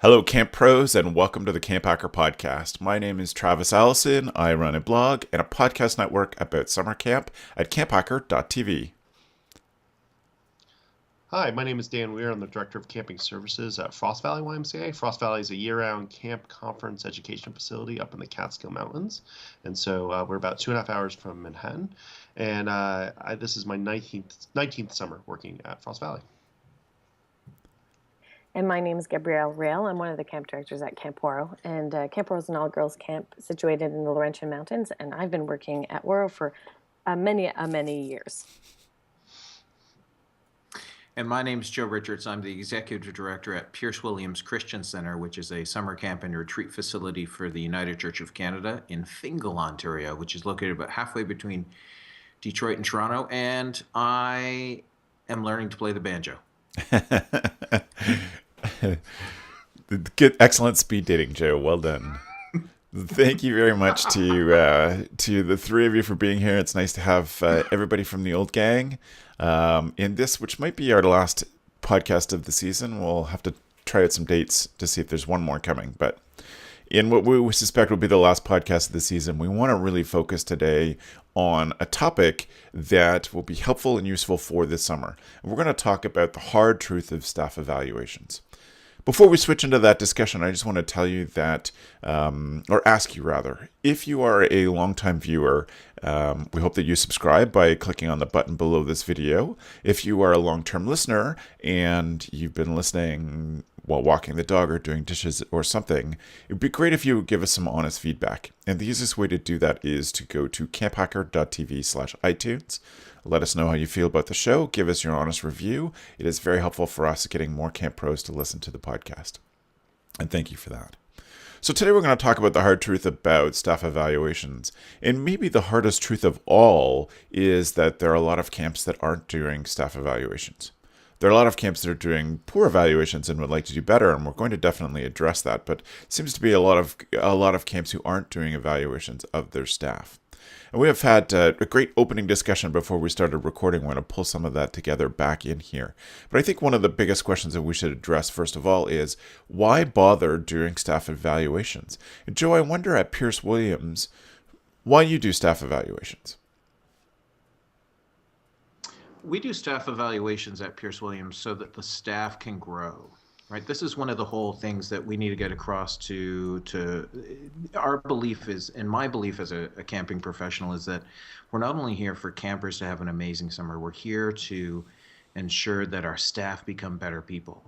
Hello, Camp Pros, and welcome to the CampHacker podcast. My name is Travis Allison. I run a blog and a podcast network about summer camp at camphacker.tv. Hi, my name is Dan Weir. I'm the Director of Camping Services at Frost Valley YMCA. Frost Valley is a year-round camp conference education facility up in the Catskill Mountains. And so we're about 2.5 hours from Manhattan. And this is my 19th summer working at Frost Valley. And my name is Gabrielle Rail. I'm one of the camp directors at Camp Waro. And Camp Waro is an all-girls camp situated in the Laurentian Mountains. And I've been working at Waro for many years. And my name is Joe Richards. I'm the Executive Director at Pierce Williams Christian Center, which is a summer camp and retreat facility for the United Church of Canada in Fingal, Ontario, which is located about halfway between Detroit and Toronto. And I am learning to play the banjo. Good, excellent speed dating, Joe. Well done. Thank you very much to the three of you for being here. It's nice to have everybody from the old gang in this, which might be our last podcast of the season. We'll have to try out some dates to see if there's one more coming. But in what we suspect will be the last podcast of the season, we want to really focus today on a topic that will be helpful and useful for this summer. And we're going to talk about the hard truth of staff evaluations. Before we switch into that discussion, I just want to tell you that, or ask you rather, if you are a longtime viewer, we hope that you subscribe by clicking on the button below this video. If you are a long-term listener and you've been listening while walking the dog or doing dishes or something, it would be great if you would give us some honest feedback. And the easiest way to do that is to go to camphacker.tv/iTunes. Let us know how you feel about the show. Give us your honest review. It is very helpful for us getting more camp pros to listen to the podcast. And thank you for that. So today we're going to talk about the hard truth about staff evaluations. And maybe the hardest truth of all is that there are a lot of camps that aren't doing staff evaluations. There are a lot of camps that are doing poor evaluations and would like to do better, and we're going to definitely address that. But it seems to be a lot of camps who aren't doing evaluations of their staff. And we have had a great opening discussion before we started recording. We're going to pull some of that together back in here. But I think one of the biggest questions that we should address, first of all, is why bother doing staff evaluations? And Joe, I wonder at Pierce Williams, why you do staff evaluations? We do staff evaluations at Pierce Williams so that the staff can grow. Right. This is one of the whole things that we need to get across to our belief is, and my belief as a camping professional is that we're not only here for campers to have an amazing summer, we're here to ensure that our staff become better people.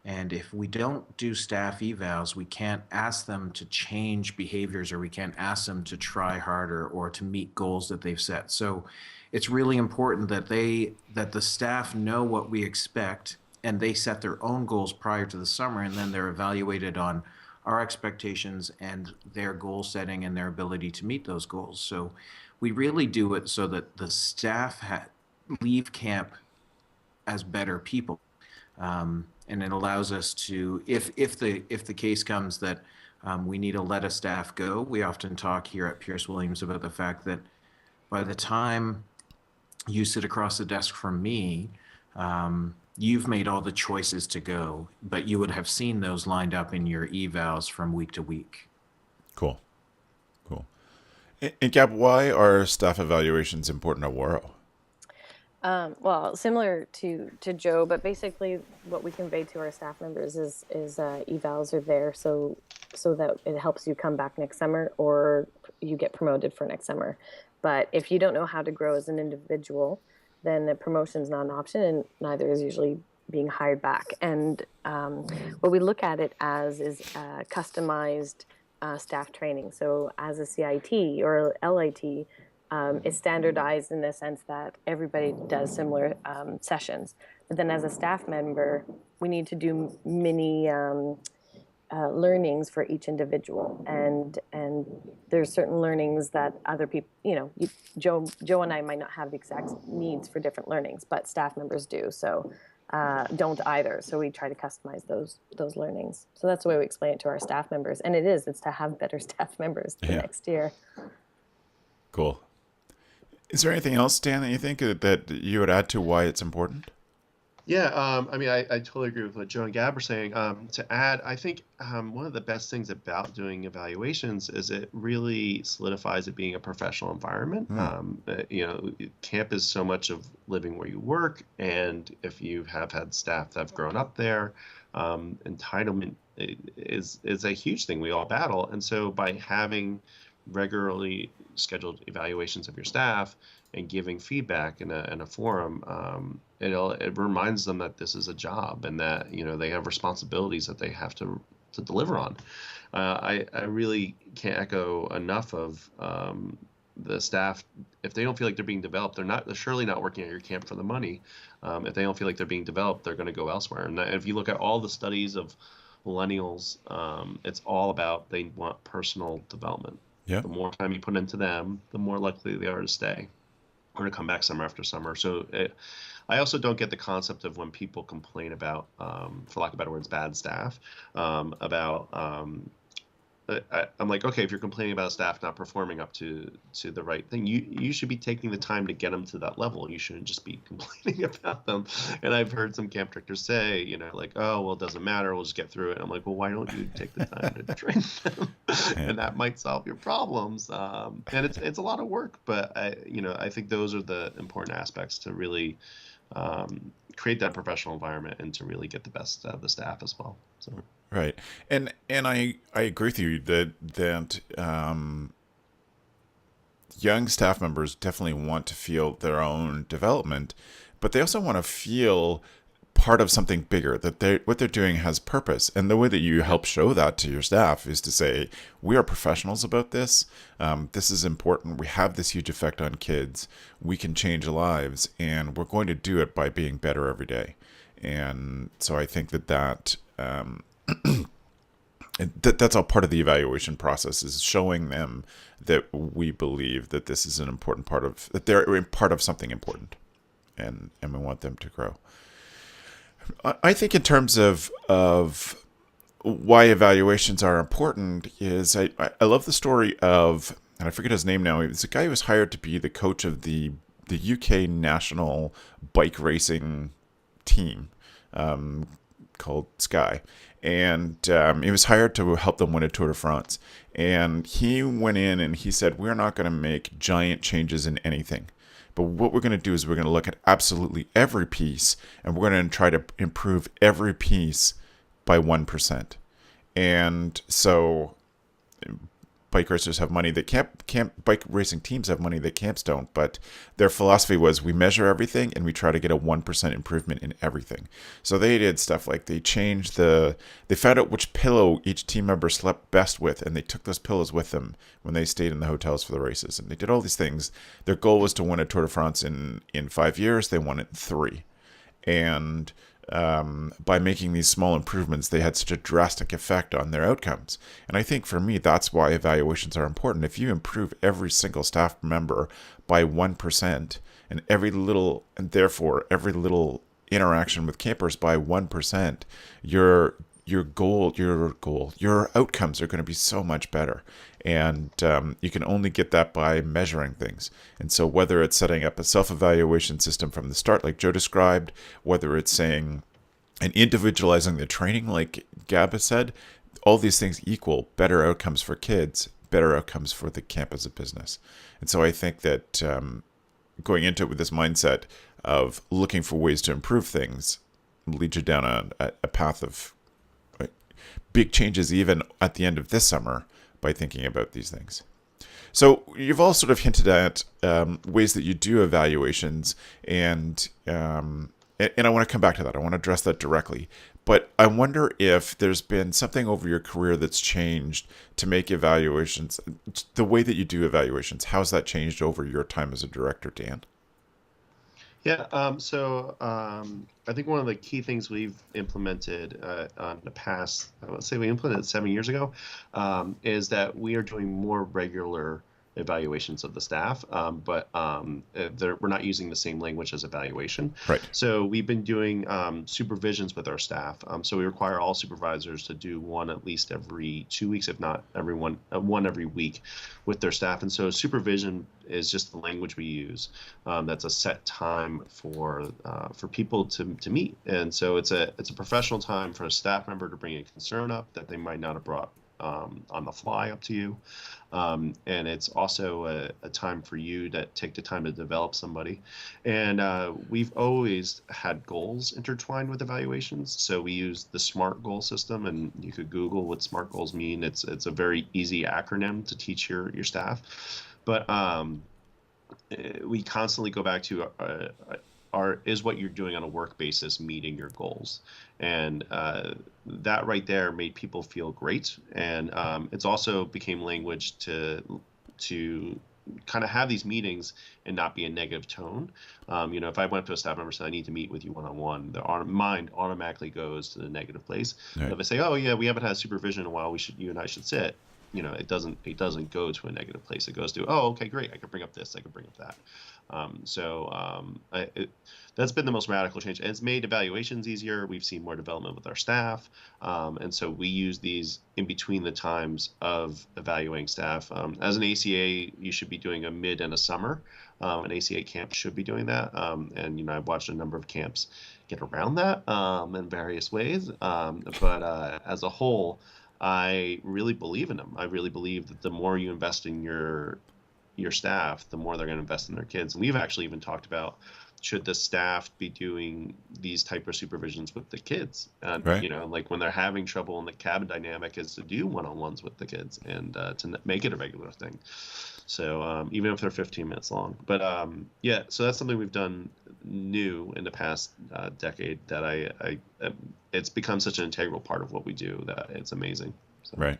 And if we don't do staff evals, we can't ask them to change behaviors, or we can't ask them to try harder or to meet goals that they've set. So it's really important that the staff know what we expect, and they set their own goals prior to the summer, and then they're evaluated on our expectations and their goal setting and their ability to meet those goals. So we really do it so that the staff leave camp as better people, and it allows us to, if the case comes that we need to let a staff go, we often talk here at Pierce Williams about the fact that by the time you sit across the desk from me, you've made all the choices to go, but you would have seen those lined up in your evals from week to week. Cool. And Gab, why are staff evaluations important at Waro? Well, similar to Joe, but basically what we convey to our staff members is evals are there so that it helps you come back next summer or you get promoted for next summer. But if you don't know how to grow as an individual, then the promotion is not an option, and neither is usually being hired back. And what we look at it as is customized staff training. So as a CIT or LIT, it's standardized in the sense that everybody does similar sessions. But then as a staff member, we need to do mini learnings for each individual, and there's certain learnings that other people, Joe and I might not have the exact needs for different learnings, but staff members do. So don't either. So we try to customize those learnings. So that's the way we explain it to our staff members, and it's to have better staff members the next year. Cool. Is there anything else, Dan, that you think that you would add to why it's important? Yeah, I mean, I totally agree with what Joe and Gab are saying. To add, I think one of the best things about doing evaluations is it really solidifies it being a professional environment. Hmm. Camp is so much of living where you work, and if you have had staff that have grown up there, entitlement is a huge thing we all battle. And so by having regularly scheduled evaluations of your staff and giving feedback in a forum, it reminds them that this is a job and that they have responsibilities that they have to deliver on. I really can't echo enough of the staff. If they don't feel like they're being developed, they're surely not working at your camp for the money. If they don't feel like they're being developed, they're going to go elsewhere. And if you look at all the studies of millennials, it's all about they want personal development. Yeah. The more time you put into them, the more likely they are to stay or to come back summer after summer. So I also don't get the concept of when people complain about, for lack of better words, bad staff, about I'm like, okay, if you're complaining about staff not performing up to the right thing, you should be taking the time to get them to that level. You shouldn't just be complaining about them. And I've heard some camp directors say, like, oh, well, it doesn't matter. We'll just get through it. And I'm like, well, why don't you take the time to train them? And that might solve your problems. And it's a lot of work, but I think those are the important aspects to really create that professional environment and to really get the best out of the staff as well. So. Right. And I agree with you that young staff members definitely want to feel their own development, but they also want to feel part of something bigger, that what they're doing has purpose. And the way that you help show that to your staff is to say, we are professionals about this. This is important. We have this huge effect on kids. We can change lives, and we're going to do it by being better every day. And so I think that's all part of the evaluation process, is showing them that we believe that this is an important part of, that they're part of something important, and we want them to grow. I think in terms of why evaluations are important is I love the story of, and I forget his name now. It's a guy who was hired to be the coach of the UK national bike racing team called Sky. And he was hired to help them win a Tour de France. And he went in and he said, we're not going to make giant changes in anything. But what we're going to do is we're going to look at absolutely every piece, and we're going to try to improve every piece by 1%. And so bike racers have money that bike racing teams have money that camps don't, but their philosophy was, we measure everything and we try to get a 1% improvement in everything. So they did stuff like they found out which pillow each team member slept best with, and they took those pillows with them when they stayed in the hotels for the races. And they did all these things. Their goal was to win a Tour de France in 5 years. They won it in 3. And by making these small improvements, they had such a drastic effect on their outcomes. And I think for me, that's why evaluations are important. If you improve every single staff member by 1%, and therefore every little interaction with campers by 1%, your outcomes are going to be so much better. And you can only get that by measuring things. And so whether it's setting up a self-evaluation system from the start, like Joe described, whether it's saying and individualizing the training, like Gab has said, all these things equal better outcomes for kids, better outcomes for the camp as a business. And so I think that going into it with this mindset of looking for ways to improve things leads you down a path of big changes even at the end of this summer by thinking about these things. So you've all sort of hinted at ways that you do evaluations, and I want to come back to that. I want to address that directly. But I wonder if there's been something over your career that's changed to make evaluations, the way that you do evaluations. How's that changed over your time as a director, Dan? Yeah, so I think one of the key things we've implemented in the past, I would say we implemented 7 years ago, is that we are doing more regular evaluations of the staff, but we're not using the same language as evaluation. Right. So we've been doing supervisions with our staff. So we require all supervisors to do one at least every 2 weeks, if not one every week, with their staff. And so supervision is just the language we use. That's a set time for people to meet, and so it's a professional time for a staff member to bring a concern up that they might not have brought on the fly up to you. And it's also a time for you to take the time to develop somebody. And we've always had goals intertwined with evaluations. So we use the SMART goal system, and you could Google what SMART goals mean. It's a very easy acronym to teach your staff. But we constantly go back to is what you're doing on a work basis meeting your goals? And that right there made people feel great. And it's also became language to kind of have these meetings and not be a negative tone. If I went up to a staff member and said, I need to meet with you one-on-one, their mind automatically goes to the negative place. Right. If I say, oh yeah, we haven't had supervision in a while, you and I should sit. It doesn't go to a negative place. It goes to, oh, okay, great. I can bring up this. I can bring up that. That's been the most radical change. And it's made evaluations easier. We've seen more development with our staff. And so we use these in between the times of evaluating staff. As an ACA, you should be doing a mid and a summer. An ACA camp should be doing that. And I've watched a number of camps get around that in various ways. But as a whole, I really believe in them. I really believe that the more you invest in your staff, the more they're going to invest in their kids. And we've actually even talked about, should the staff be doing these type of supervisions with the kids? Right. Like when they're having trouble in the cabin dynamic, is to do one-on-ones with the kids and to make it a regular thing. So even if they're 15 minutes long. But so that's something we've done new in the past decade that it's become such an integral part of what we do that it's amazing. So. Right.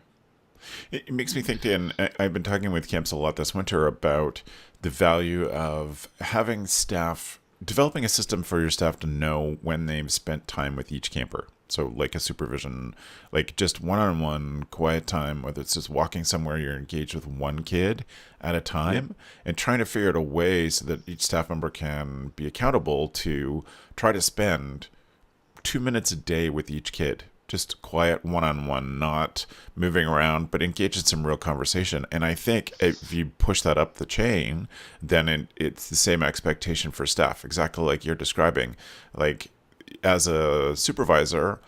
It makes me think, Dan, I've been talking with camps a lot this winter about the value of having staff, developing a system for your staff to know when they've spent time with each camper. So like a supervision, like just one-on-one quiet time, whether it's just walking somewhere, you're engaged with one kid at a time, and trying to figure out a way so that each staff member can be accountable to try to spend 2 minutes a day with each kid. Just quiet one-on-one, not moving around, but engage in some real conversation. And I think if you push that up the chain, then it's the same expectation for staff, exactly like you're describing. Like as a supervisor,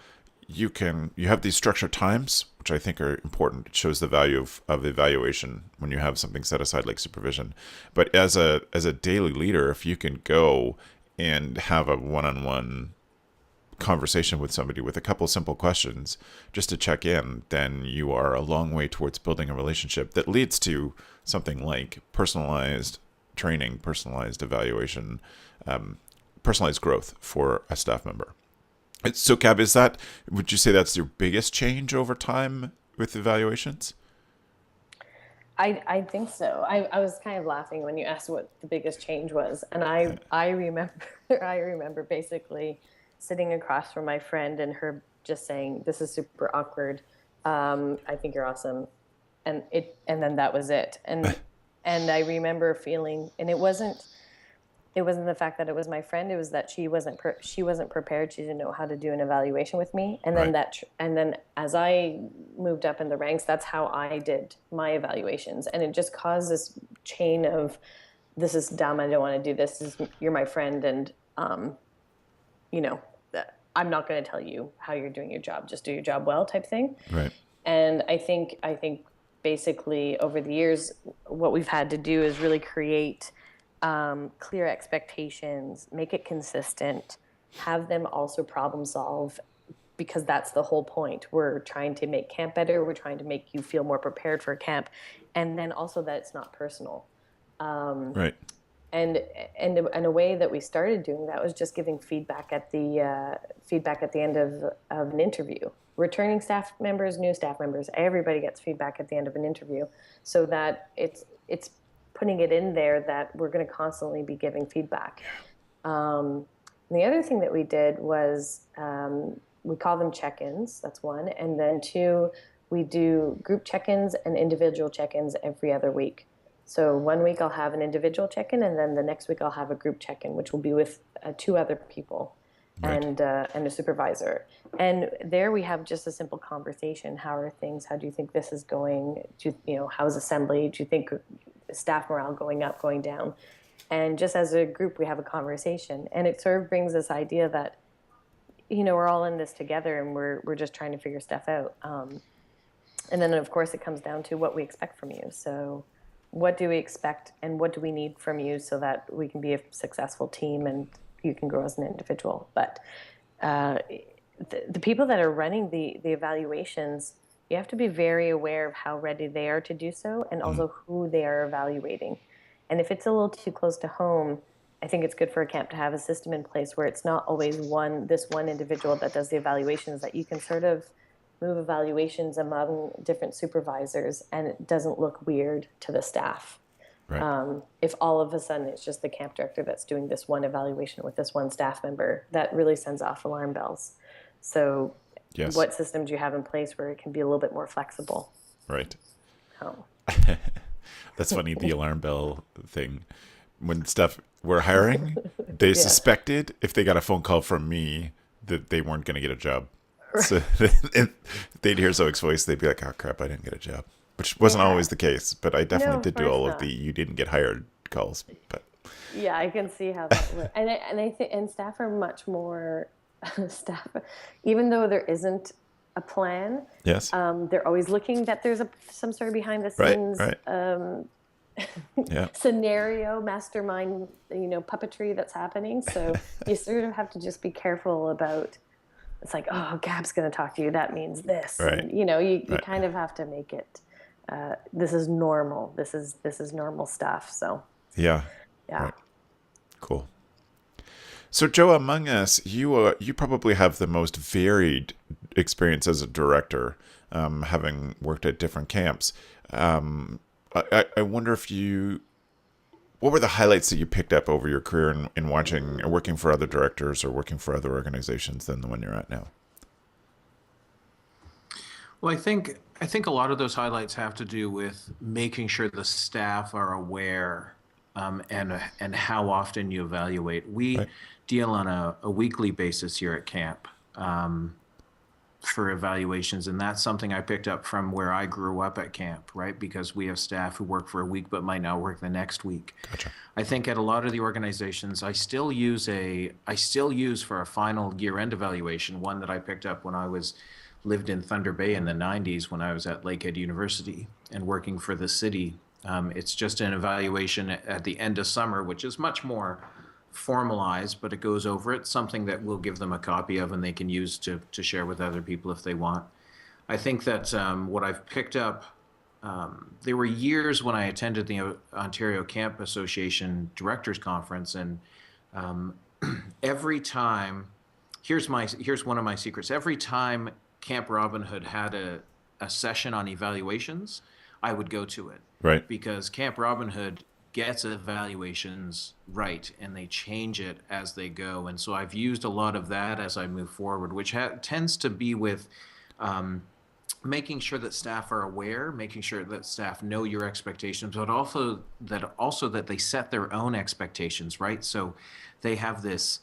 you have these structured times, which I think are important. It shows the value of evaluation when you have something set aside like supervision. But as a daily leader, if you can go and have a one-on-one conversation with somebody with a couple of simple questions just to check in, then you are a long way towards building a relationship that leads to something like personalized training, personalized evaluation, personalized growth for a staff member. So Cab, would you say that's your biggest change over time with evaluations? I think so. I was kind of laughing when you asked what the biggest change was. And I remember basically sitting across from my friend and her just saying, "This is super awkward. I think you're awesome," and then that was it. And I remember feeling, and it wasn't the fact that it was my friend. It was that she wasn't prepared. She didn't know how to do an evaluation with me. And then and then as I moved up in the ranks, that's how I did my evaluations, and it just caused this chain of, "This is dumb. I don't want to do this. You're my friend, and I'm not going to tell you how you're doing your job. Just do your job well," type thing. Right. And I think basically over the years, what we've had to do is really create clear expectations, make it consistent, have them also problem solve, because that's the whole point. We're trying to make camp better. We're trying to make you feel more prepared for camp, and then also that it's not personal. Right. And a way that we started doing that was just giving feedback at the end of an interview. Returning staff members, new staff members, everybody gets feedback at the end of an interview, so that it's putting it in there that we're going to constantly be giving feedback. The other thing that we did was we call them check-ins. That's one, and then two, we do group check-ins and individual check-ins every other week. So one week I'll have an individual check-in, and then the next week I'll have a group check-in, which will be with two other people Right. and a supervisor. And there we have just a simple conversation. How are things? How do you think this is going? How's assembly? Do you think staff morale going up, going down? And just as a group, we have a conversation, and it sort of brings this idea that we're all in this together, and we're just trying to figure stuff out. And then, of course, it comes down to what we expect from you. So, what do we expect, and what do we need from you so that we can be a successful team and you can grow as an individual? But the people that are running the evaluations, you have to be very aware of how ready they are to do so, and also who they are evaluating. And if it's a little too close to home, I think it's good for a camp to have a system in place where it's not always this one individual that does the evaluations, that you can sort of move evaluations among different supervisors and it doesn't look weird to the staff. Right. If all of a sudden it's just the camp director that's doing this one evaluation with this one staff member, that really sends off alarm bells. So Yes. what system do you have in place where it can be a little bit more flexible? Right. Oh. That's funny, the alarm bell thing. When we're hiring, they suspected if they got a phone call from me that they weren't going to get a job. Right. So if they'd hear Zoic's voice, they'd be like, oh crap, I didn't get a job. Which wasn't always the case, but I definitely did do all of the you didn't get hired calls. But yeah, I can see how that works. And I think staff are much more staff, even though there isn't a plan. Yes. They're always looking that there's some sort of behind the scenes scenario, mastermind, puppetry that's happening. So you sort of have to just be careful about. It's like, oh, Gab's going to talk to you. That means this. Right. And, you kind of have to make it. This is normal. This is normal stuff. So. Yeah. Right. Cool. So, Joe, among us, you probably have the most varied experience as a director, having worked at different camps. I wonder what were the highlights that you picked up over your career in watching or working for other directors or working for other organizations than the one you're at now? Well, I think a lot of those highlights have to do with making sure the staff are aware and how often you evaluate. We deal on a weekly basis here at camp for evaluations, and that's something I picked up from where I grew up at camp, right? Because we have staff who work for a week but might not work the next week. Gotcha. I think at a lot of the organizations, I still use for a final year-end evaluation, one that I picked up when I lived in Thunder Bay in the 90s when I was at Lakehead University and working for the city. It's just an evaluation at the end of summer, which is much more formalized, but it goes over it, something that we'll give them a copy of and they can use to share with other people if they want. I think that what I've picked up, there were years when I attended the Ontario Camp Association Directors Conference, and every time, here's one of my secrets. Every time Camp Robin Hood had a session on evaluations, I would go to it. Right. Because Camp Robin Hood gets evaluations right, and they change it as they go. And so I've used a lot of that as I move forward, which tends to be with making sure that staff are aware, making sure that staff know your expectations, but also that they set their own expectations, right? So they have these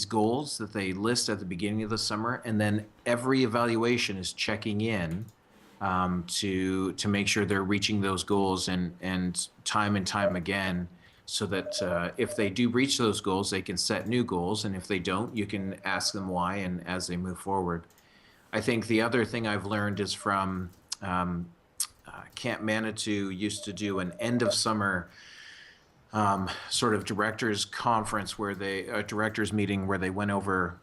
goals that they list at the beginning of the summer, and then every evaluation is checking in to make sure they're reaching those goals and time again, so that if they do reach those goals, they can set new goals, and if they don't, you can ask them why, and as they move forward. I think the other thing I've learned is from Camp Manitou used to do an end of summer sort of directors conference directors meeting where they went over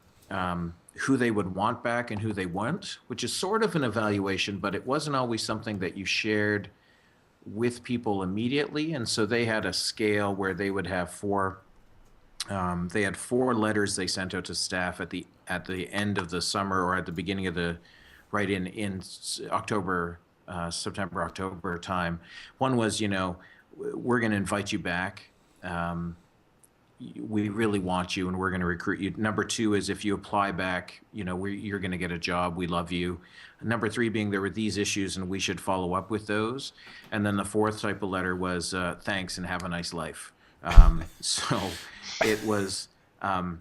who they would want back and who they weren't, which is sort of an evaluation, but it wasn't always something that you shared with people immediately. And so they had a scale where they would have four letters they sent out to staff at the end of the summer or at the beginning of in October, September, October time. One was, we're going to invite you back. we really want you and we're going to recruit you. Number two is if you apply back, you're going to get a job. We love you. Number three being there were these issues and we should follow up with those. And then the fourth type of letter was thanks and have a nice life. So it was, and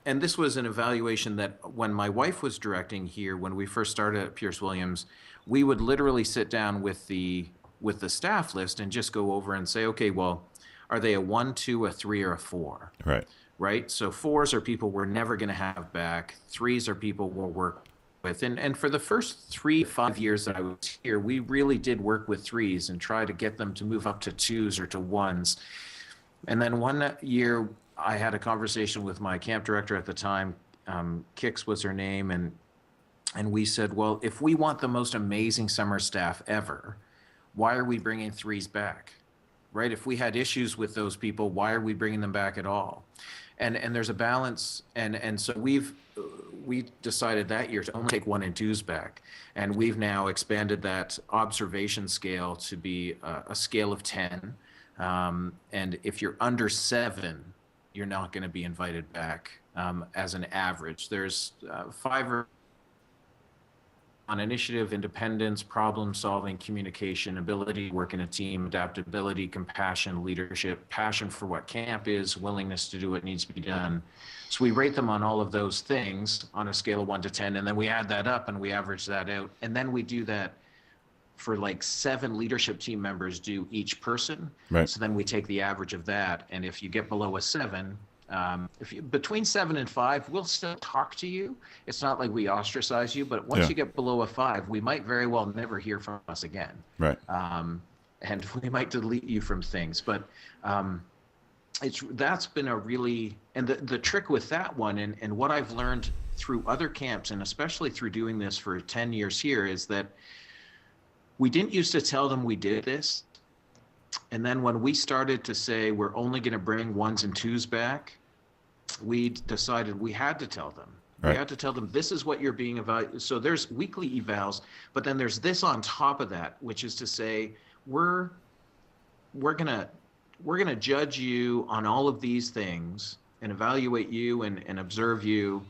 this was an evaluation that when my wife was directing here, when we first started at Pierce Williams, we would literally sit down with the staff list and just go over and say, okay, well, are they a 1, 2, a 3, or a 4? Right. Right. So 4s are people we're never going to have back. 3s are people we'll work with. And for the first 3-5 years that I was here, we really did work with 3s and try to get them to move up to 2s or to 1s. And then one year I had a conversation with my camp director at the time, Kix was her name, and we said, well, if we want the most amazing summer staff ever, why are we bringing 3s back? Right? If we had issues with those people, why are we bringing them back at all? And there's a balance, and so we decided that year to only take 1 and 2s back, and we've now expanded that observation scale to be a scale of 10, and if you're under 7, you're not going to be invited back as an average. There's 5 or on initiative, independence, problem solving, communication, ability to work in a team, adaptability, compassion, leadership, passion for what camp is, willingness to do what needs to be done. So we rate them on all of those things on a scale of 1 to 10, and then we add that up and we average that out. And then we do that for like 7 leadership team members do each person. Right. So then we take the average of that. And if you get below a 7, if you between 7 and 5, we'll still talk to you. It's not like we ostracize you, but once you get below a 5, we might very well never hear from us again. Right. And we might delete you from things. But that's been a really, and the trick with that one, and what I've learned through other camps, and especially through doing this for 10 years here, is that we didn't used to tell them we did this. And then when we started to say we're only going to bring 1s and 2s back, we decided we had to tell them. Right. We had to tell them this is what you're being evaluated. So there's weekly evals, but then there's this on top of that, which is to say we're gonna judge you on all of these things and evaluate you and observe you.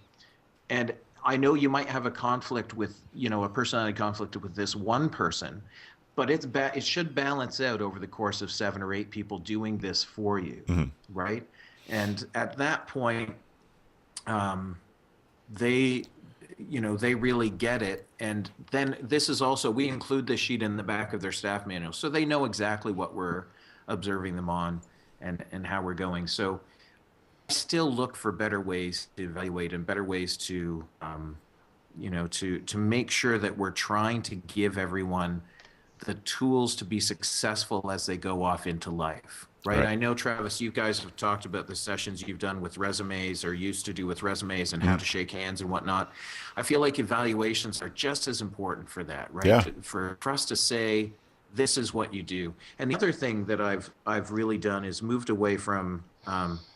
And I know you might have a conflict with, a personality conflict with this one person, but it should balance out over the course of 7 or 8 people doing this for you, right? And at that point, they really get it. And then this is also, we include this sheet in the back of their staff manual, so they know exactly what we're observing them on and how we're going. So I still look for better ways to evaluate and better ways to, to make sure that we're trying to give everyone the tools to be successful as they go off into life, right? I know, Travis, you guys have talked about the sessions you've done with resumes or used to do with resumes and how to shake hands and whatnot. I feel like evaluations are just as important for that, right? Yeah. For us to say, this is what you do. And the other thing that I've really done is moved away from,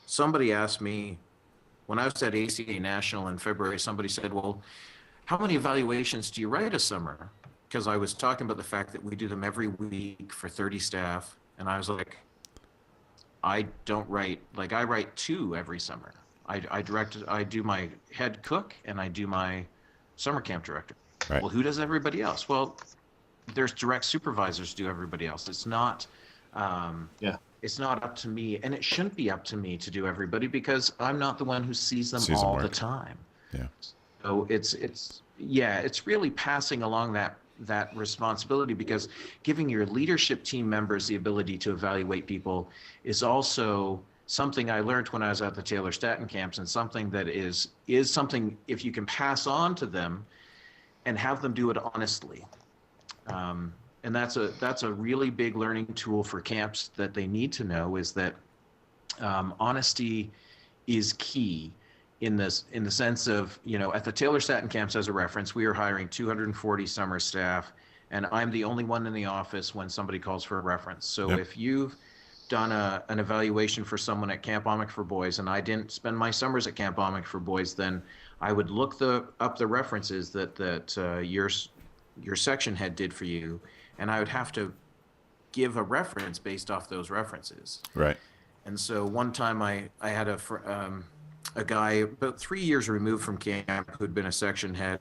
somebody asked me, when I was at ACA National in February, somebody said, well, how many evaluations do you write a summer? Because I was talking about the fact that we do them every week for 30 staff. And I was like, I write 2 every summer. I do my head cook and I do my summer camp director. Right. Well, who does everybody else? Well, there's direct supervisors do everybody else. It's not, it's not up to me, and it shouldn't be up to me to do everybody because I'm not the one who sees them all the time. Yeah. So it's really passing along that responsibility, because giving your leadership team members the ability to evaluate people is also something I learned when I was at the Taylor Staton camps, and something that is something, if you can pass on to them and have them do it honestly. And that's a really big learning tool for camps that they need to know, is that honesty is key in the sense of, at the Taylor Staton camps, as a reference, we are hiring 240 summer staff, and I'm the only one in the office when somebody calls for a reference. So if you've done an evaluation for someone at Camp Amic for Boys, and I didn't spend my summers at Camp Amic for Boys, then I would look up the references that your section head did for you, and I would have to give a reference based off those references. Right. And so one time I had a guy about 3 years removed from camp who'd been a section head,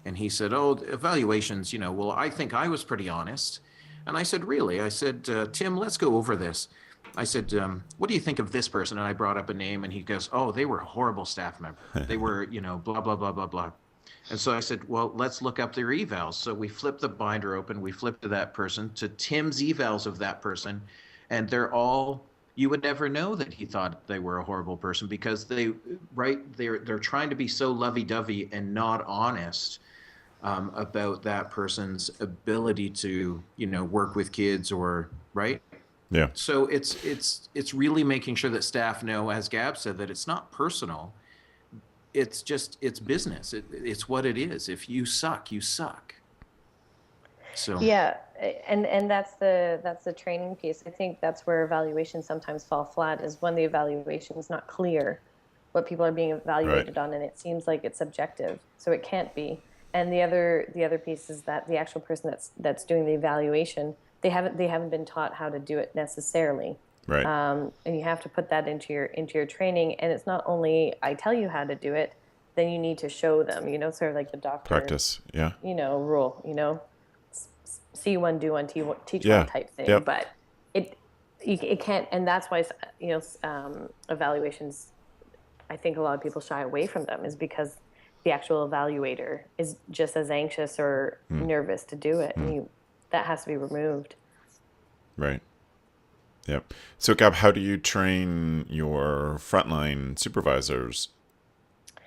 and he said, "Oh, evaluations, well, I think I was pretty honest." And I said, "Really?" I said, "Tim, let's go over this." I said, "What do you think of this person?" And I brought up a name, and he goes, "Oh, they were a horrible staff member. They were, blah, blah, blah, blah, blah." And so I said, "Well, let's look up their evals." So we flipped the binder open, we flipped to that person, to Tim's evals of that person, and they're all, you would never know that he thought they were a horrible person, because they're trying to be so lovey-dovey and not honest about that person's ability to work with kids, or right. Yeah. So it's really making sure that staff know, as Gab said, that it's not personal. It's business. It's what it is. If you suck, you suck. So Yeah, and that's the training piece. I think that's where evaluations sometimes fall flat, is when the evaluation is not clear what people are being evaluated on, and it seems like it's subjective, so it can't be. And the other piece is that the actual person that's doing the evaluation, they haven't been taught how to do it necessarily. Right. And you have to put that into your training. And it's not only I tell you how to do it, then you need to show them. Sort of like the doctor Practice. Yeah. Rule. See one, do one, teach Yeah. one type thing. Yep. But it can't, and that's why evaluations. I think a lot of people shy away from them, is because the actual evaluator is just as anxious or nervous to do it, and that has to be removed. Right. Yep. So, Gab, how do you train your frontline supervisors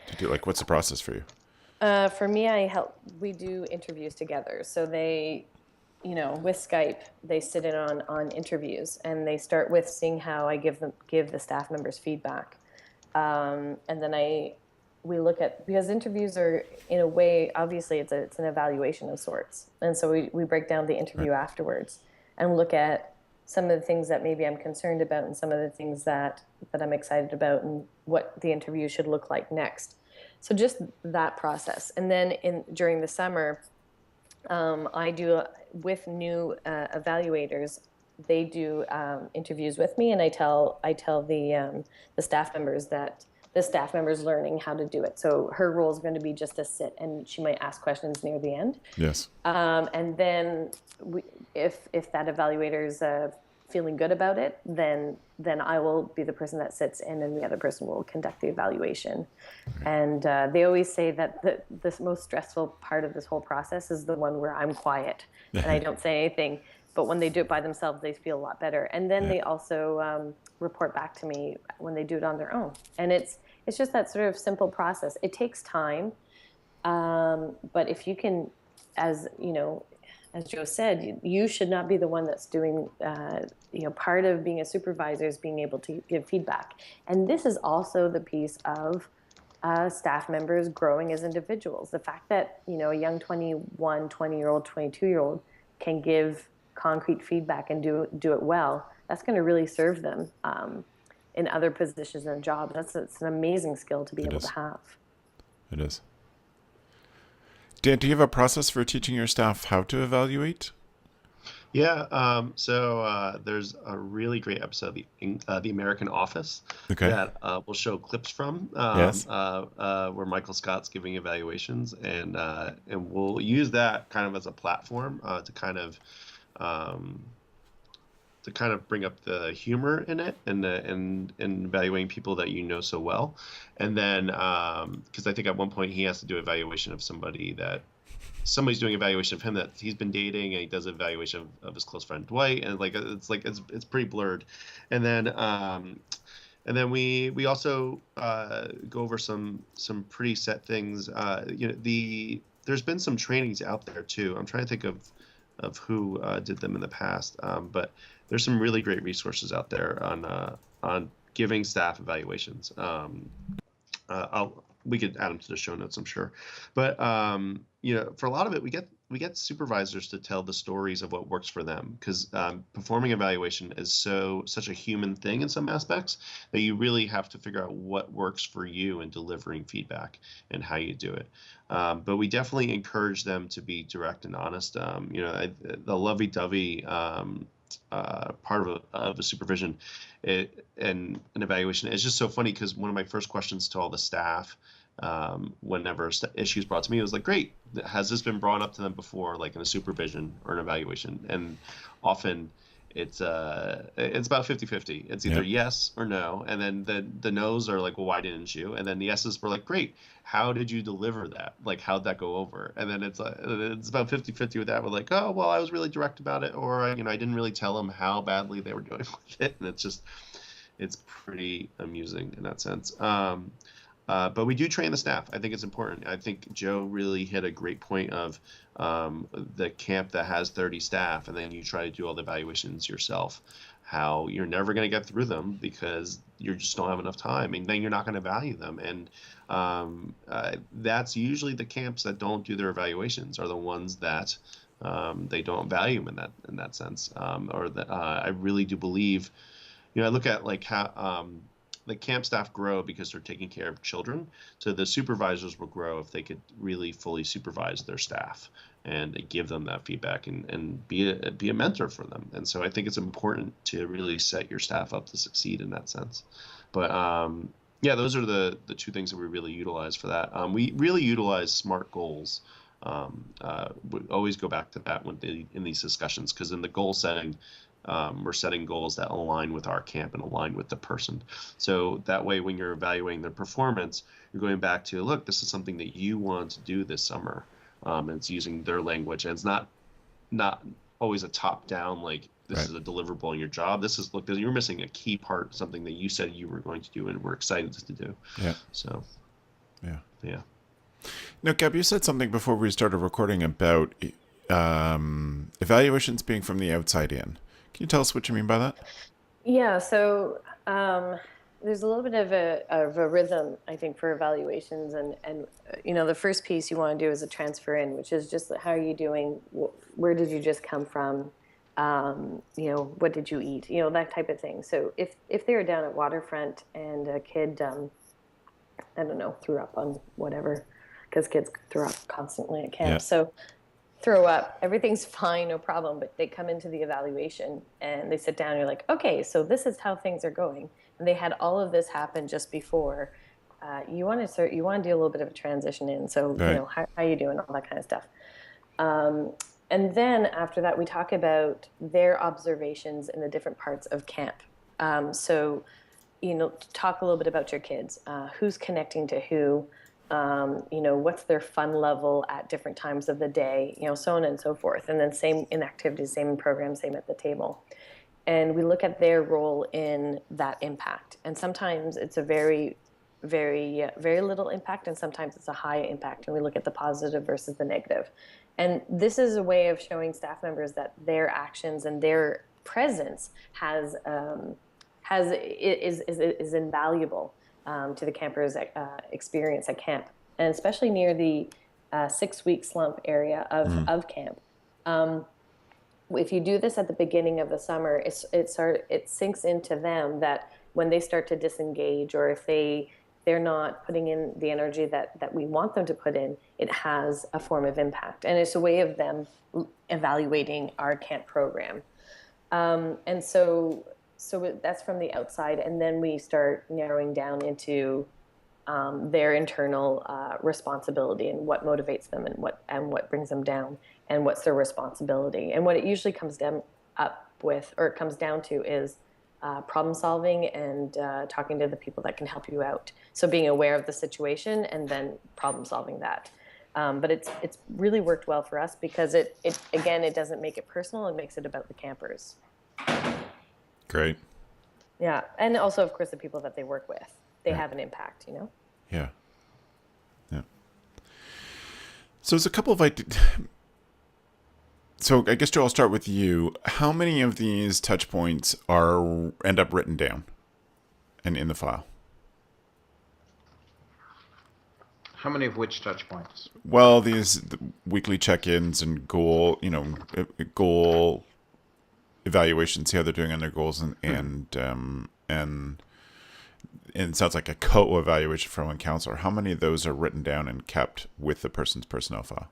to do? What's the process for you? For me, we do interviews together. So they, with Skype, they sit in on interviews, and they start with seeing how I give the staff members feedback. And then we look at, because interviews are, in a way, obviously it's an evaluation of sorts. And so we break down the interview afterwards and look at some of the things that maybe I'm concerned about, and some of the things that I'm excited about, and what the interview should look like next. So just that process. And then during the summer, I do, with new evaluators, they do interviews with me, and I tell the staff members that the staff member's learning how to do it. So her role is going to be just to sit, and she might ask questions near the end. Yes. And then if that evaluator's feeling good about it, then I will be the person that sits in, and the other person will conduct the evaluation. And they always say that the most stressful part of this whole process is the one where I'm quiet and I don't say anything. But when they do it by themselves, they feel a lot better. And then they also report back to me when they do it on their own. And it's just that sort of simple process. It takes time, but if you can, as Joe said, you should not be the one that's doing, part of being a supervisor is being able to give feedback. And this is also the piece of staff members growing as individuals. The fact that, a young 21, 20-year-old, 22-year-old can give concrete feedback and do it well, that's going to really serve them in other positions in a job. It's an amazing skill to be able to have. It is. Dan, do you have a process for teaching your staff how to evaluate? Yeah, so there's a really great episode of the American Office that we'll show clips from, where Michael Scott's giving evaluations, and we'll use that kind of as a platform to kind of bring up the humor in it, and evaluating people that you know so well. And then because I think at one point he has to do evaluation of somebody's doing evaluation of him that he's been dating, and he does an evaluation of his close friend Dwight, and it's pretty blurred. And then we also go over some pretty set things. There's been some trainings out there too. I'm trying to think of who did them in the past, but there's some really great resources out there on giving staff evaluations. We could add them to the show notes, I'm sure. But for a lot of it, we get supervisors to tell the stories of what works for them, because performing evaluation is such a human thing in some aspects that you really have to figure out what works for you in delivering feedback and how you do it. But we definitely encourage them to be direct and honest. The lovey-dovey important part of the supervision and an evaluation. It's just so funny because one of my first questions to all the staff, whenever issues brought to me, was like, great, has this been brought up to them before, like in a supervision or an evaluation? And often it's about 50-50. It's either yes or no, and then the no's are like, well, why didn't you? And then the yeses were like, great, how did you deliver that? Like, how'd that go over? And then it's about 50-50 with that. We're like, oh, well, I was really direct about it, or I didn't really tell them how badly they were doing with it. And it's pretty amusing in that sense. But we do train the staff. I think it's important. I think Joe really hit a great point of the camp that has 30 staff, and then you try to do all the evaluations yourself, how you're never going to get through them because you just don't have enough time, and then you're not going to value them. And that's usually the camps that don't do their evaluations are the ones that they don't value in that sense. Or that I really do believe, I look at like how the camp staff grow because they're taking care of children. So the supervisors will grow if they could really fully supervise their staff and give them that feedback and be a mentor for them. And so I think it's important to really set your staff up to succeed in that sense. But those are the two things that we really utilize for that. We really utilize SMART goals. We always go back to that in these discussions, because in the goal setting, we're setting goals that align with our camp and align with the person. So that way, when you're evaluating their performance, you're going back to, look, this is something that you want to do this summer. And it's using their language. And it's not always a top-down, like, this is a deliverable in your job. This is, look, you're missing a key part, something that you said you were going to do and we're excited to do. Yeah. So, yeah. Now, Gab, you said something before we started recording about evaluations being from the outside in. Can you tell us what you mean by that? Yeah, so there's a little bit of a rhythm, I think, for evaluations. And the first piece you want to do is a transfer in, which is just how are you doing? Where did you just come from? What did you eat? That type of thing. So if they were down at Waterfront and a kid, I don't know, threw up on whatever, because kids throw up constantly at camp. Yeah. So throw up, everything's fine, no problem, but they come into the evaluation and they sit down and you're like, okay, so this is how things are going. And they had all of this happen just before. You want to do a little bit of a transition in. So, how you doing, all that kind of stuff. And then after that, we talk about their observations in the different parts of camp. So, talk a little bit about your kids. Who's connecting to who? What's their fun level at different times of the day, so on and so forth. And then same in activities, same in programs, same at the table. And we look at their role in that impact. And sometimes it's a very, very, very little impact, and sometimes it's a high impact. And we look at the positive versus the negative. And this is a way of showing staff members that their actions and their presence is invaluable to the campers' experience at camp, and especially near the 6-week slump area of camp. If you do this at the beginning of the summer, it sinks into them that when they start to disengage, or if they're not putting in the energy that we want them to put in, it has a form of impact. And it's a way of them evaluating our camp program. And so that's from the outside, and then we start narrowing down into their internal responsibility and what motivates them and what brings them down and what's their responsibility. And what it usually comes down to is problem solving and talking to the people that can help you out. So being aware of the situation and then problem solving that. But it's really worked well for us because it doesn't make it personal. It makes it about the campers. Great. Yeah, and also, of course, the people that they work with, they have an impact, Yeah. So there's a couple of So I guess, Joe, I'll start with you. How many of these touch points end up written down and in the file? How many of which touch points? Well, the weekly check-ins and goal evaluation, see how they're doing on their goals, and it sounds like a co-evaluation from one counselor. How many of those are written down and kept with the person's personnel file?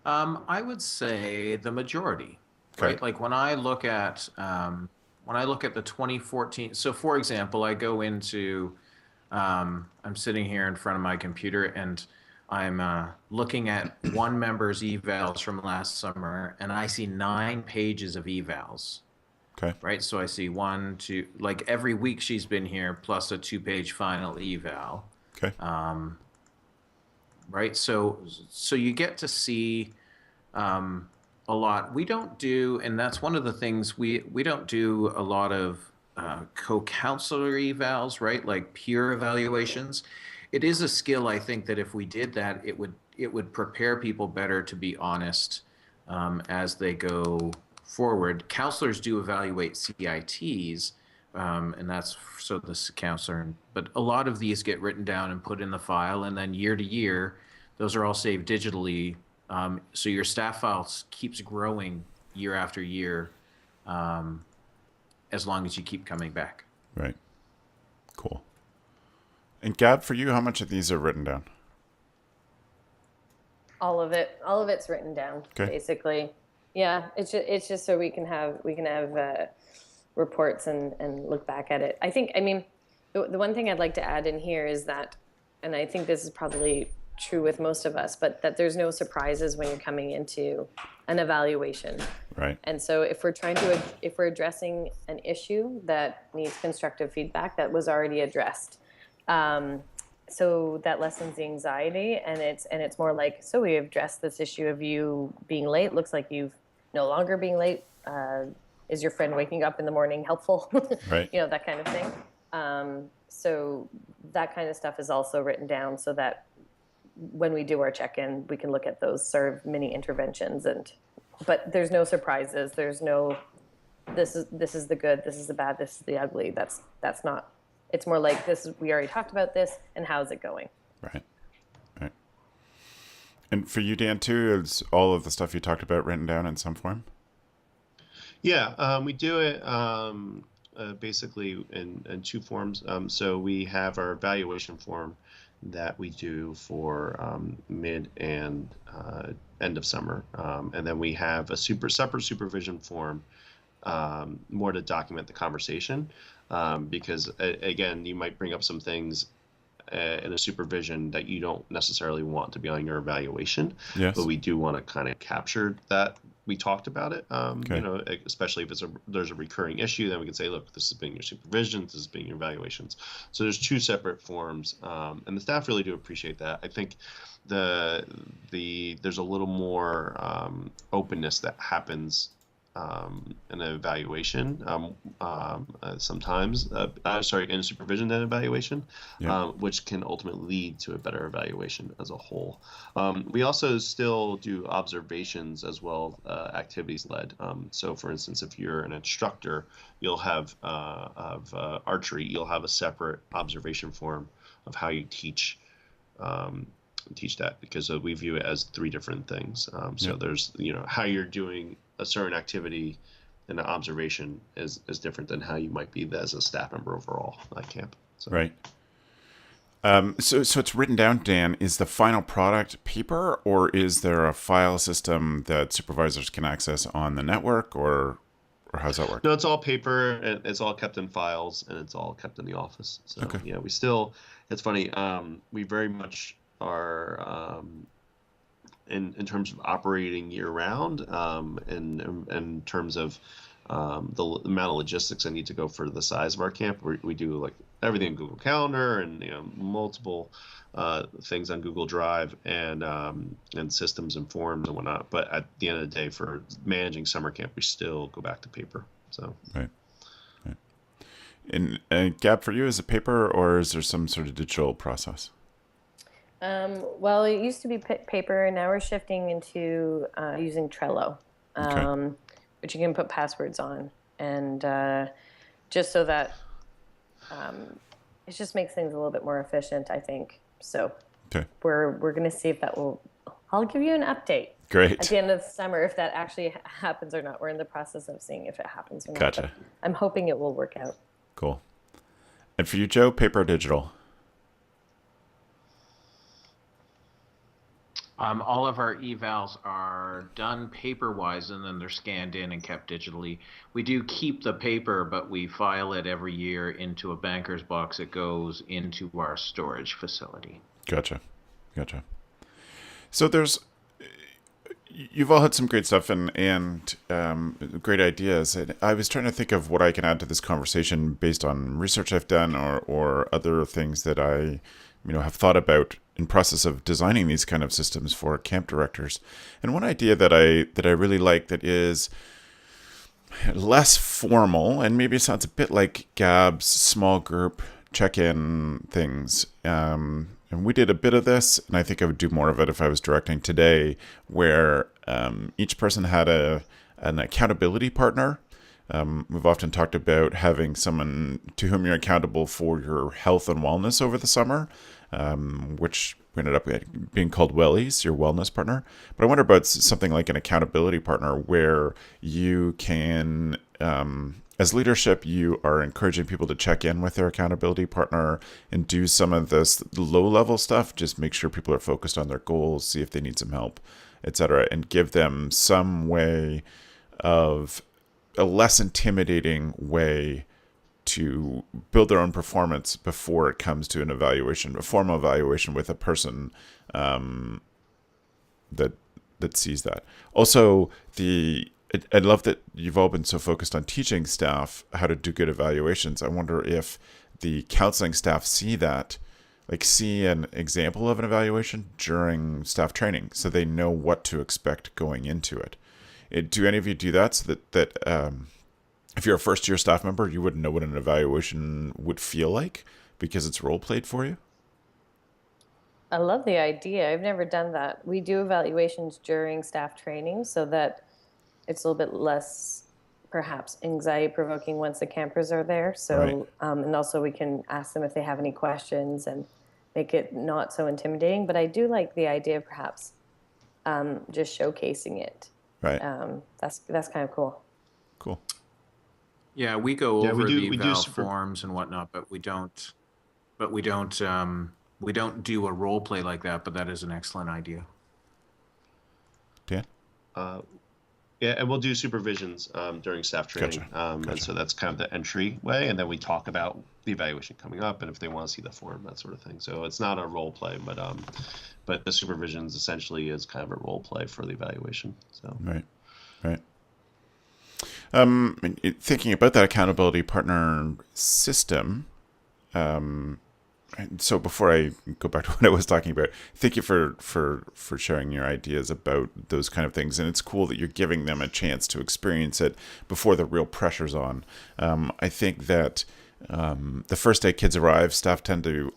I would say the majority. Okay. right? Like when I look at the 2014. So for example, I go into I'm sitting here in front of my computer and I'm looking at one member's evals from last summer, and I see 9 pages of evals. Okay. Right, so I see one, two, like every week she's been here, plus a 2-page final eval. Okay. Right, so you get to see a lot. We don't do, and that's one of the things we don't do a lot of co-counselor evals, right? Like peer evaluations. It is a skill, I think, that if we did that, it would prepare people better to be honest as they go forward. Counselors do evaluate CITs, and that's so the counselor. But a lot of these get written down and put in the file, and then year to year, those are all saved digitally. So your staff files keeps growing year after year, as long as you keep coming back. Right. Cool. And Gab, for you, how much of these are written down? All of it's written down, Okay. basically. Yeah, it's just so we can have reports and look back at it. I mean, the one thing I'd like to add in here is that, and I think this is probably true with most of us, but that there's no surprises when you're coming into an evaluation. Right. And so if we're addressing an issue that needs constructive feedback, that was already addressed. So that lessens the anxiety, and it's more like, so we have addressed this issue of you being late. Looks like you've no longer being late. Is your friend waking up in the morning helpful? Right. That kind of thing. So that kind of stuff is also written down so that when we do our check-in, we can look at those sort of mini interventions, but there's no surprises. There's no, this is the good, this is the bad, this is the ugly. That's not. It's more like we already talked about this, and how's it going? Right. Right. And for you, Dan, too, is all of the stuff you talked about written down in some form? Yeah, we do it basically in two forms. So we have our evaluation form that we do for mid and end of summer. And then we have a separate supervision form more to document the conversation. Because again, you might bring up some things in a supervision that you don't necessarily want to be on your evaluation. Yes. But we do want to kind of capture that we talked about it. Okay. Especially if there's a recurring issue, then we can say, look, this is being your supervision, this is being your evaluations. So there's two separate forms, and the staff really do appreciate that. I think there's a little more openness that happens in an evaluation sometimes in supervision than evaluation, Yeah. which can ultimately lead to a better evaluation as a whole. We also still do observations as well, activities led. So for instance, if you're an instructor, you'll have of archery, you'll have a separate observation form of how you teach that, because we view it as three different things. So there's how you're doing a certain activity and an observation is different than how you might be as a staff member overall at camp. So. Right. So it's written down, Dan. Is the final product paper, or is there a file system that supervisors can access on the network, or how's that work? No, it's all paper, and it's all kept in files, and it's all kept in the office. So Okay. yeah, we still. It's funny. We very much are. In terms of operating year round, in terms of the amount of logistics I need to go for the size of our camp, we do like everything in Google Calendar and multiple things on Google Drive and systems and forms and whatnot. But at the end of the day, for managing summer camp, we still go back to paper. So Right. And Gab, for you, is it paper, or is there some sort of digital process? Well, it used to be paper, and now we're shifting into using Trello, Okay. which you can put passwords on, and just so that it just makes things a little bit more efficient, I think. So Okay. we're going to see if that will. I'll give you an update at Great. the end of the summer if that actually happens or not. We're in the process of seeing if it happens or not. Gotcha. But I'm hoping it will work out. Cool. And for you, Joe, paper or digital? All of our evals are done paper-wise, and then they're scanned in and kept digitally. We do keep the paper, but we file it every year into a banker's box. It goes into our storage facility. Gotcha. Gotcha. So you've all had some great stuff and great ideas. And I was trying to think of what I can add to this conversation based on research I've done or other things that I, have thought about in process of designing these kind of systems for camp directors. And one idea that I really like that is less formal and maybe sounds a bit like Gab's small group check-in things. And we did a bit of this, and I think I would do more of it if I was directing today, where each person had an accountability partner. We've often talked about having someone to whom you're accountable for your health and wellness over the summer, which ended up being called Wellies, your wellness partner. But I wonder about something like an accountability partner where you can, as leadership, you are encouraging people to check in with their accountability partner and do some of this low level stuff. Just make sure people are focused on their goals, see if they need some help, etc., and give them some way of a less intimidating way to build their own performance before it comes to an evaluation, a formal evaluation with a person that sees that. Also, I love that you've all been so focused on teaching staff how to do good evaluations. I wonder if the counseling staff see that, like see an example of an evaluation during staff training, so they know what to expect going into it. Do any of you do that so that if you're a first year staff member, you wouldn't know what an evaluation would feel like because it's role played for you? I love the idea. I've never done that. We do evaluations during staff training so that it's a little bit less perhaps anxiety provoking once the campers are there. So, and also we can ask them if they have any questions and make it not so intimidating. But I do like the idea of perhaps just showcasing it. Right. That's kind of cool. Cool. Yeah, we go over the we eval forms and whatnot, but we don't do a role play like that. But that is an excellent idea. Dan? Yeah, and we'll do supervisions during staff training. Gotcha. And so that's kind of the entry way. And then we talk about the evaluation coming up and if they want to see the form, that sort of thing. So it's not a role play, but the supervisions essentially is kind of a role play for the evaluation. So Right. Thinking about that accountability partner system, so before I go back to what I was talking about, thank you for sharing your ideas about those kind of things. And it's cool that you're giving them a chance to experience it before the real pressure's on. I think that the first day kids arrive, staff tend to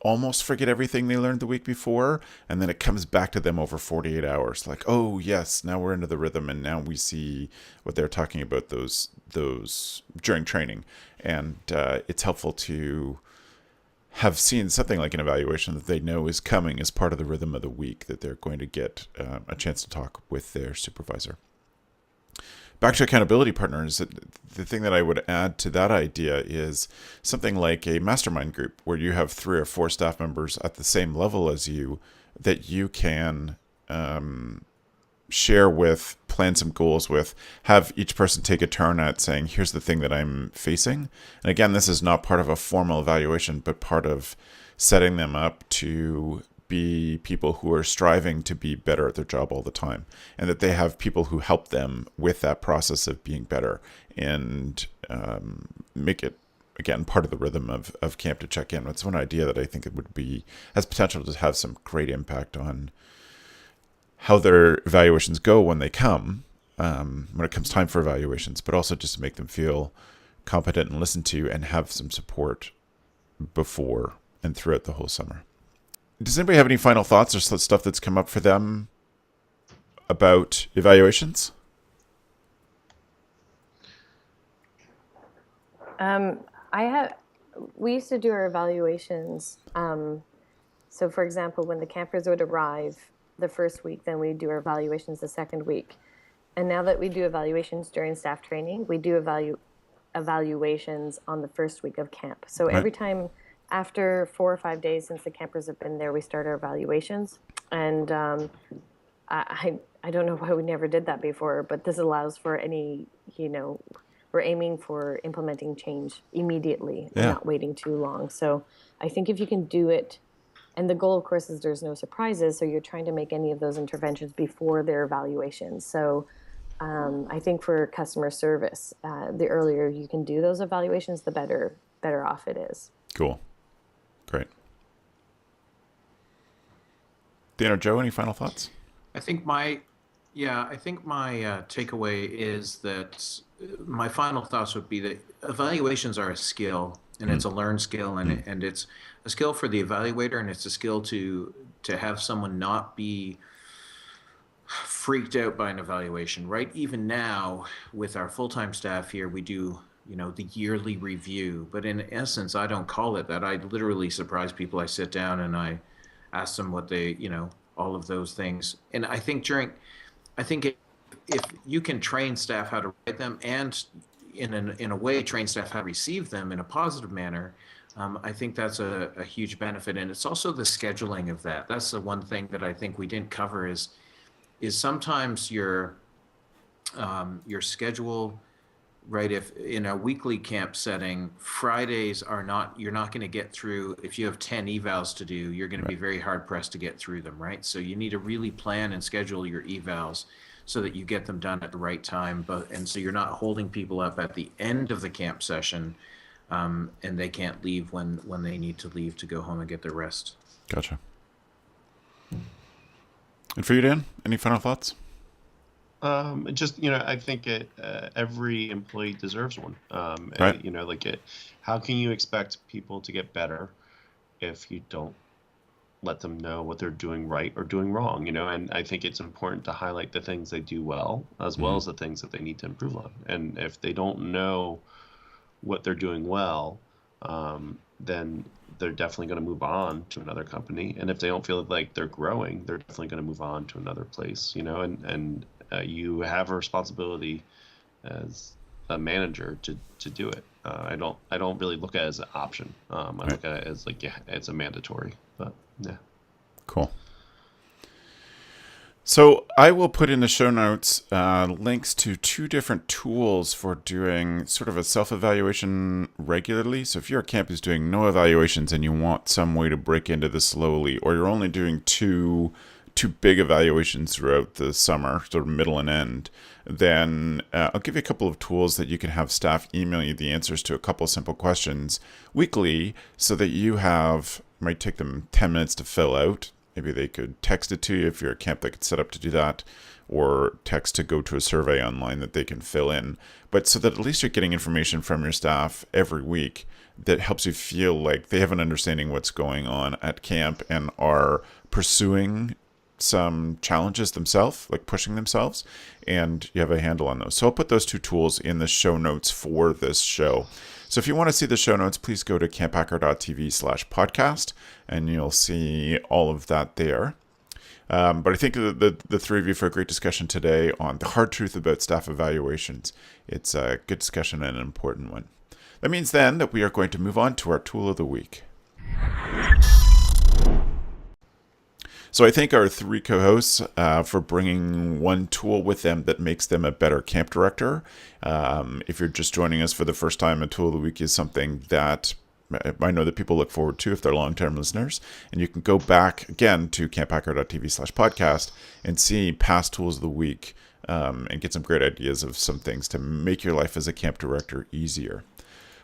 almost forget everything they learned the week before, and then it comes back to them over 48 hours. Like, oh yes, now we're into the rhythm, and now we see what they're talking about those during training. And it's helpful to have seen something like an evaluation that they know is coming as part of the rhythm of the week, that they're going to get a chance to talk with their supervisor. Back to accountability partners, the thing that I would add to that idea is something like a mastermind group where you have 3 or 4 staff members at the same level as you that you can share with, plan some goals with, have each person take a turn at saying, here's the thing that I'm facing. And again, this is not part of a formal evaluation, but part of setting them up to be people who are striving to be better at their job all the time, and that they have people who help them with that process of being better and make it, again, part of the rhythm of camp to check in. It's one idea that I think it has potential to have some great impact on how their evaluations go when they come, when it comes time for evaluations, but also just to make them feel competent and listened to and have some support before and throughout the whole summer. Does anybody have any final thoughts or stuff that's come up for them about evaluations? We used to do our evaluations. So for example, when the campers would arrive the first week, then we do our evaluations the second week. And now that we do evaluations during staff training, we do evaluations on the first week of camp. So every time after 4 or 5 days since the campers have been there, we start our evaluations. And I don't know why we never did that before, but this allows for any, we're aiming for implementing change immediately and Yeah. not waiting too long. So I think if you can do it, and the goal, of course, is there's no surprises. So you're trying to make any of those interventions before their evaluations. So I think for customer service, the earlier you can do those evaluations, the better off it is. Cool. Great. Dan or Joe, any final thoughts? I think my takeaway is that my final thoughts would be that evaluations are a skill, and it's a learned skill, and it's a skill for the evaluator, and it's a skill to have someone not be freaked out by an evaluation, right? Even now with our full-time staff here, we do the yearly review, but in essence, I don't call it that. I literally surprise people. I sit down and I ask them what they, all of those things. And I think if you can train staff how to write them, and in a way train staff how to receive them in a positive manner, I think that's a huge benefit. And it's also the scheduling of that. That's the one thing that I think we didn't cover is sometimes your schedule, right? If in a weekly camp setting, Fridays you're not going to get through. If you have 10 evals to do, you're going to be very hard pressed to get through them, right? So you need to really plan and schedule your evals so that you get them done at the right time. And so you're not holding people up at the end of the camp session, and they can't leave when they need to leave to go home and get their rest. Gotcha. And for you, Dan, any final thoughts? Just, I think every employee deserves one. Right. How can you expect people to get better if you don't let them know what they're doing right or doing wrong, and I think it's important to highlight the things they do well, as well as the things that they need to improve on. And if they don't know what they're doing well, then they're definitely going to move on to another company. And if they don't feel like they're growing, they're definitely going to move on to another place, and you have a responsibility as a manager to do it. I don't really look at it as an option. I look at it as it's a mandatory, but yeah. Cool. So I will put in the show notes links to 2 different tools for doing sort of a self-evaluation regularly. So if you're a camp who's doing no evaluations and you want some way to break into this slowly, or you're only doing two big evaluations throughout the summer, sort of middle and end, then I'll give you a couple of tools that you can have staff email you the answers to a couple simple questions weekly, so that might take them 10 minutes to fill out. Maybe they could text it to you if you're a camp that could set up to do that, or text to go to a survey online that they can fill in. But so that at least you're getting information from your staff every week that helps you feel like they have an understanding what's going on at camp and are pursuing some challenges themselves, like pushing themselves, and you have a handle on those. So I'll put those 2 tools in the show notes for this show. So if you want to see the show notes, please go to camphacker.tv/podcast, and you'll see all of that there. But I think the 3 of you for a great discussion today on the hard truth about staff evaluations. It's a good discussion and an important one. That means then that we are going to move on to our tool of the week. So I thank our 3 co-hosts for bringing one tool with them that makes them a better camp director. If you're just joining us for the first time, a tool of the week is something that I know that people look forward to if they're long-term listeners. And you can go back again to camphacker.tv/podcast and see past tools of the week and get some great ideas of some things to make your life as a camp director easier.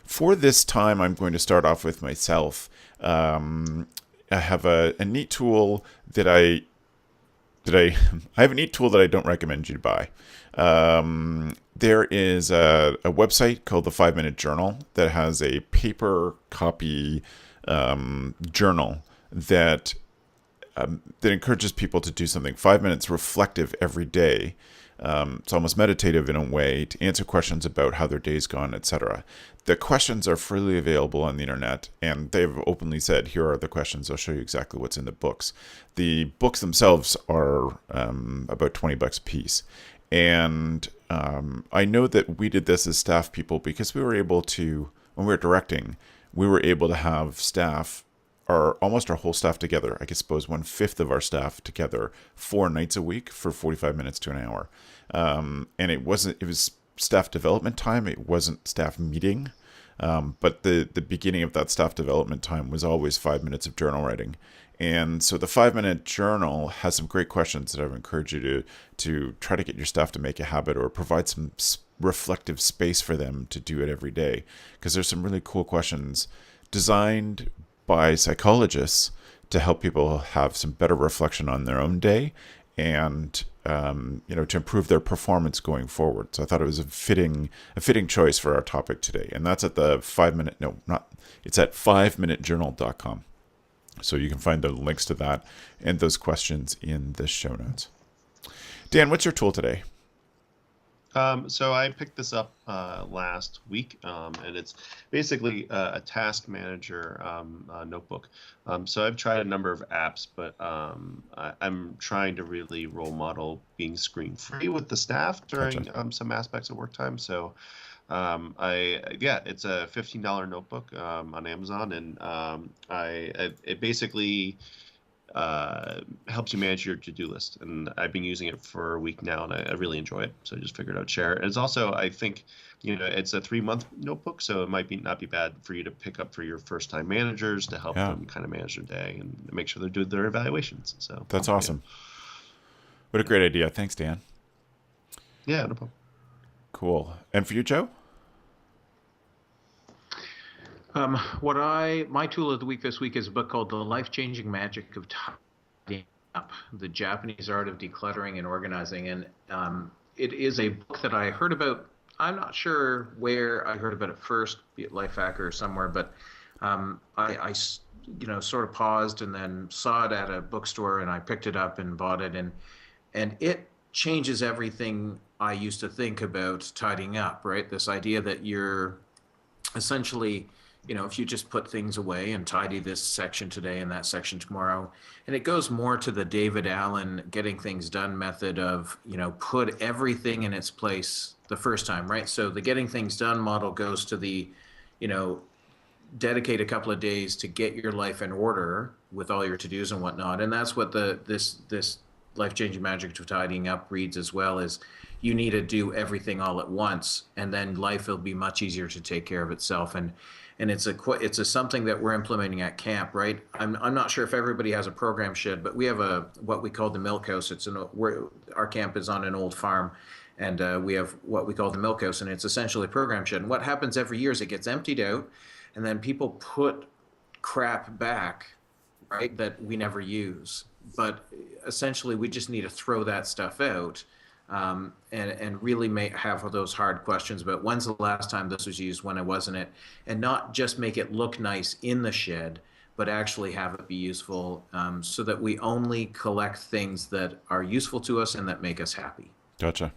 For this time, I'm going to start off with myself. I have a neat tool that I have a neat tool that I don't recommend you to buy. There is a website called the 5-Minute Journal that has a paper copy journal that encourages people to do something 5 minutes reflective every day. It's almost meditative in a way, to answer questions about how their day's gone, etc. The questions are freely available on the internet, and they've openly said, here are the questions. I'll show you exactly what's in the books. The books themselves are about $20 a piece. And I know that we did this as staff people because we were able to, when we were directing, we were able to have staff, almost our whole staff together, I suppose 1/5 of our staff together 4 nights a week for 45 minutes to an hour. And it was staff development time. It wasn't staff meeting. But the beginning of that staff development time was always 5 minutes of journal writing. And so the 5-minute journal has some great questions that I would encourage you to try to get your staff to make a habit, or provide some reflective space for them to do it every day. Because there's some really cool questions designed by psychologists to help people have some better reflection on their own day, and to improve their performance going forward. So I thought it was a fitting choice for our topic today. And that's at the 5-minute, no, not, it's at 5minutejournal.com. So you can find the links to that and those questions in the show notes. Dan, what's your tool today? So I picked this up last week, and it's basically a task manager notebook. So I've tried a number of apps, but I'm trying to really role model being screen-free with the staff during some aspects of work time. So it's a $15 notebook on Amazon, and it basically helps you manage your to-do list, and I've been using it for a week now, and I really enjoy it. So I just figured I'd share it. And it's also, I think, it's a 3-month notebook, so it might not be bad for you to pick up for your first-time managers to help them kind of manage their day and make sure they're doing their evaluations. So that's awesome. What a great idea! Thanks, Dan. Yeah, no problem. Cool. And for you, Joe? My tool of the week this week is a book called The Life-Changing Magic of Tidying Up, The Japanese Art of Decluttering and Organizing. And it is a book that I heard about. I'm not sure where I heard about it first, be it CampHacker or somewhere, but I sort of paused and then saw it at a bookstore, and I picked it up and bought it. And it changes everything I used to think about tidying up, right? This idea that you're essentially, if you just put things away and tidy this section today and that section tomorrow, and it goes more to the David Allen getting things done method of, put everything in its place the first time, right? So the getting things done model goes to the, dedicate a couple of days to get your life in order with all your to-dos and whatnot. And that's what this Life-Changing Magic of Tidying Up reads as well, is you need to do everything all at once, and then life will be much easier to take care of itself. And it's a something that we're implementing at camp, right? I'm not sure if everybody has a program shed, but we have what we call the milk house. Our camp is on an old farm, and we have what we call the milk house, and it's essentially a program shed. And what happens every year is it gets emptied out, and then people put crap back, right, that we never use. But essentially, we just need to throw that stuff out. And really have those hard questions about when's the last time this was used, when it wasn't it, and not just make it look nice in the shed, but actually have it be useful, so that we only collect things that are useful to us and that make us happy. Gotcha.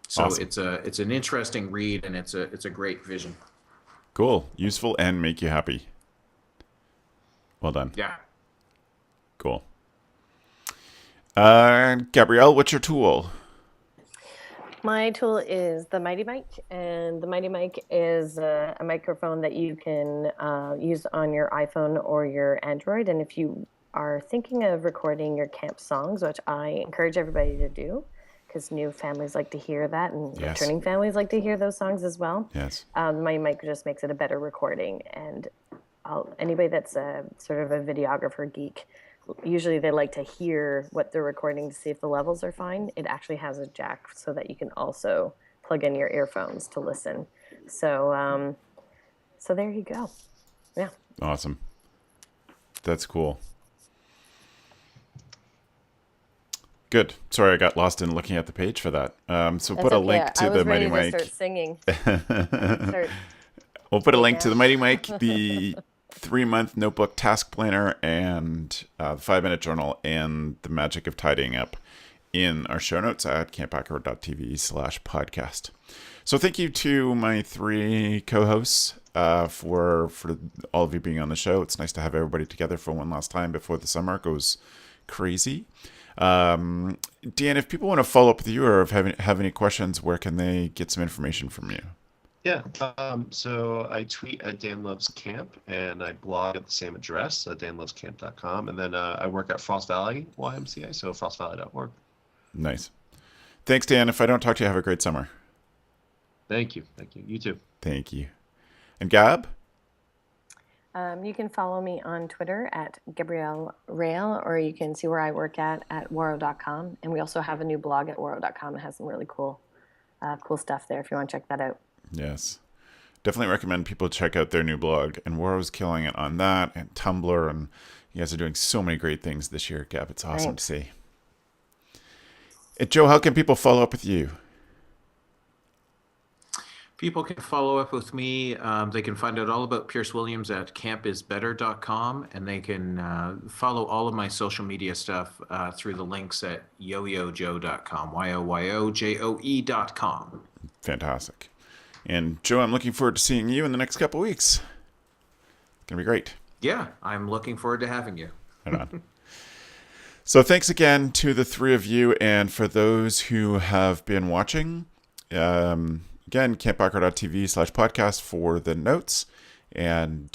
So awesome. It's an interesting read, and it's a great vision. Cool. Useful and make you happy. Well done. Yeah. Cool. Gabrielle, what's your tool? My tool is the Mighty Mic, and the Mighty Mic is a microphone that you can use on your iPhone or your Android. And if you are thinking of recording your camp songs, which I encourage everybody to do, because new families like to hear that, and returning families like to hear those songs as well. Yes. The Mighty Mic just makes it a better recording. And anybody that's sort of a videographer geek, usually they like to hear what they're recording to see if the levels are fine. It actually has a jack so that you can also plug in your earphones to listen. So there you go. Yeah. Awesome. That's cool. Good. Sorry, I got lost in looking at the page for that. So put a link to the Mighty Mic. Start singing. We'll put a link to the Mighty Mic, the 3-month notebook task planner, and the 5-minute journal, and the magic of tidying up in our show notes at camphacker.tv/podcast. So thank you to my 3 co-hosts for all of you being on the show. It's nice to have everybody together for one last time before the summer goes crazy. Dan, if people want to follow up with you or have any questions, where can they get some information from you? Yeah. So I tweet at Dan Loves Camp, and I blog at the same address, danlovescamp.com. And then I work at Frost Valley YMCA, so frostvalley.org. Nice. Thanks, Dan. If I don't talk to you, have a great summer. Thank you. Thank you. You too. Thank you. And Gab? You can follow me on Twitter at Gabrielle Rail, or you can see where I work at waro.com. And we also have a new blog at waro.com. It has some really cool stuff there if you want to check that out. Yes. Definitely recommend people check out their new blog. And Waro's killing it on that, and Tumblr, and you guys are doing so many great things this year, Gab. It's awesome to see. Joe, how can people follow up with you? People can follow up with me. They can find out all about Pierce Williams at campisbetter.com, and they can follow all of my social media stuff through the links at yoyojoe.com, yoyojoe.com. Fantastic. And Joe, I'm looking forward to seeing you in the next couple of weeks. It's going to be great. Yeah, I'm looking forward to having you. Right on. So thanks again to the three of you, and for those who have been watching, again, camphacker.tv/podcast for the notes. And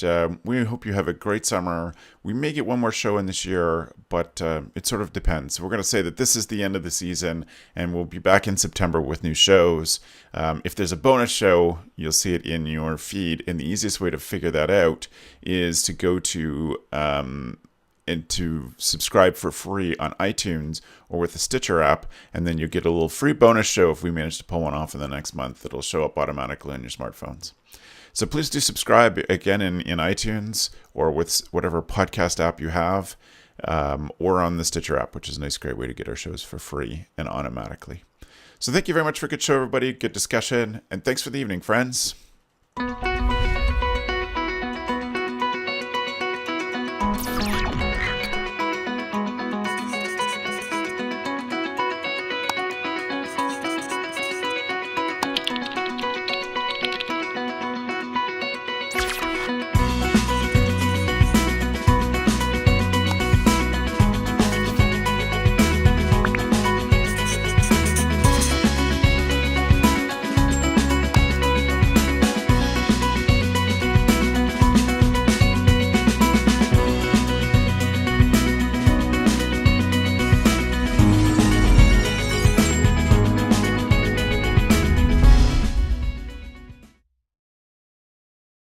we hope you have a great summer. We may get one more show in this year, but it sort of depends. We're going to say that this is the end of the season, and we'll be back in September with new shows. If there's a bonus show, you'll see it in your feed. And the easiest way to figure that out is to go to and to subscribe for free on iTunes or with the Stitcher app, and then you get a little free bonus show if we manage to pull one off in the next month. It'll show up automatically on your smartphones. So please do subscribe again in iTunes or with whatever podcast app you have, or on the Stitcher app, which is a nice, great way to get our shows for free and automatically. So thank you very much for a good show, everybody. Good discussion. And thanks for the evening, friends.